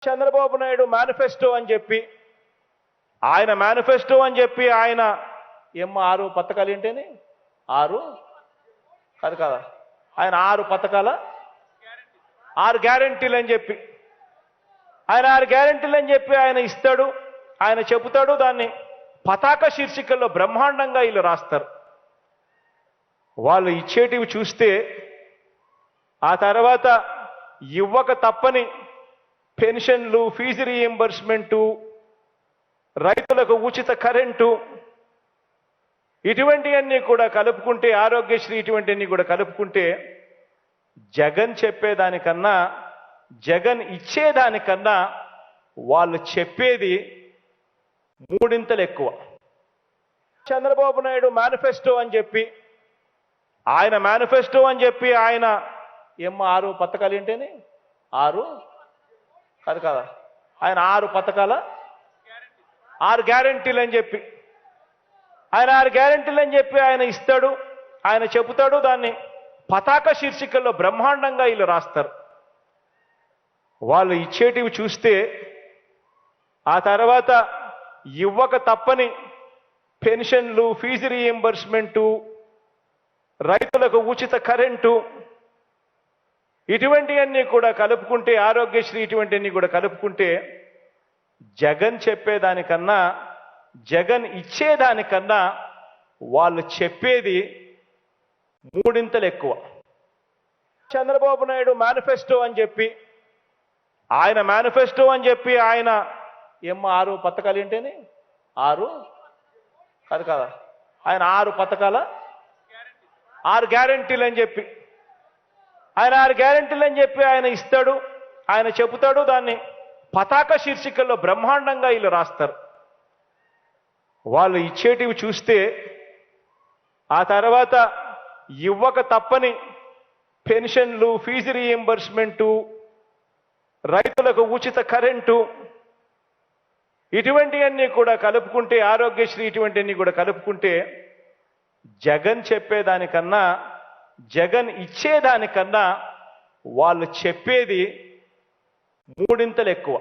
Chandrababu Naidu manifesto అని చెప్పి ఆయన ఆరు పథకాలు ఏంటని ఆరు కాదు కదా ఆయన ఆరు పథకాల ఆరు గ్యారెంటీలు అని చెప్పి ఆయన ఇస్తాడు, ఆయన చెబుతాడు, దాన్ని పతాక శీర్షికల్లో బ్రహ్మాండంగా వీళ్ళు రాస్తారు. వాళ్ళు ఇచ్చేటివి చూస్తే ఆ తర్వాత ఇవ్వక తప్పని పెన్షన్లు, ఫీజు రీయింబర్స్మెంటు, రైతులకు ఉచిత కరెంటు, ఇటువంటివన్నీ కూడా కలుపుకుంటే, ఆరోగ్యశ్రీ ఇటువంటివన్నీ కూడా కలుపుకుంటే జగన్ చెప్పేదానికన్నా, జగన్ ఇచ్చేదానికన్నా వాళ్ళు చెప్పేది మూడింతలు ఎక్కువ. చంద్రబాబు నాయుడు మేనిఫెస్టో అని చెప్పి ఆయన ఆరు పథకాలు ఏంటని ఆరు కాదు కదా ఆయన ఆరు పథకాల ఆరు గ్యారెంటీలు అని చెప్పి ఆయన ఇస్తాడు, ఆయన చెబుతాడు, దాన్ని పతాక శీర్షికల్లో బ్రహ్మాండంగా వీళ్ళు రాస్తారు. వాళ్ళు ఇచ్చేటివి చూస్తే ఆ తర్వాత ఇవ్వక తప్పని పెన్షన్లు, ఫీజు రీయింబర్స్మెంటు, రైతులకు ఉచిత కరెంటు, ఇటువంటివన్నీ కూడా కలుపుకుంటే, ఆరోగ్యశ్రీ ఇటువంటివన్నీ కూడా కలుపుకుంటే జగన్ చెప్పేదానికన్నా, జగన్ ఇచ్చేదానికన్నా వాళ్ళు చెప్పేది మూడింతలు ఎక్కువ. చంద్రబాబు నాయుడు మేనిఫెస్టో అని చెప్పి ఆయన ఆరు పథకాలు ఏంటని ఆరు కాదు కదా ఆయన ఆరు పథకాల ఆరు గ్యారెంటీలు అని చెప్పి ఆయన ఇస్తాడు, ఆయన చెబుతాడు, దాన్ని పతాక శీర్షికల్లో బ్రహ్మాండంగా వీళ్ళు రాస్తారు. వాళ్ళు ఇచ్చేటివి చూస్తే ఆ తర్వాత ఇవ్వక తప్పని పెన్షన్లు, ఫీజు రీయింబర్స్మెంటు, రైతులకు ఉచిత కరెంటు, ఇటువంటివన్నీ కూడా కలుపుకుంటే, ఆరోగ్యశ్రీ ఇటువంటివన్నీ కూడా కలుపుకుంటే జగన్ చెప్పేదానికన్నా, జగన్ ఇచ్చేదానికన్నా వాళ్ళు చెప్పేది మూడింతలు ఎక్కువ.